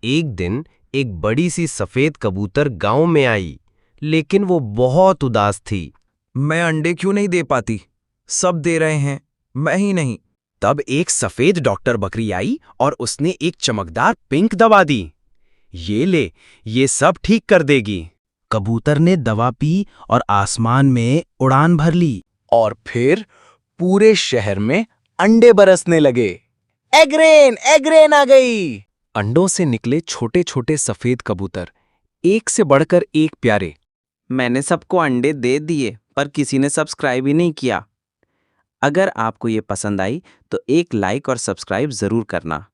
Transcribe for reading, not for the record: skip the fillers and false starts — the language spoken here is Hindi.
एक दिन एक बड़ी सी सफेद कबूतर गांव में आई, लेकिन वो बहुत उदास थी। मैं अंडे क्यों नहीं दे पाती? सब दे रहे हैं, मैं ही नहीं। तब एक सफेद डॉक्टर बकरी आई और उसने एक चमकदार पिंक दवा दी। ये ले, ये सब ठीक कर देगी। कबूतर ने दवा पी और आसमान में उड़ान भर ली। और फिर पूरे शहर में अंडे बरसने लगे। एग्रेन एग्रेन आ गई। अंडों से निकले छोटे छोटे सफेद कबूतर, एक से बढ़कर एक प्यारे। मैंने सबको अंडे दे दिए, पर किसी ने सब्सक्राइब ही नहीं किया। अगर आपको ये पसंद आई तो एक लाइक और सब्सक्राइब जरूर करना।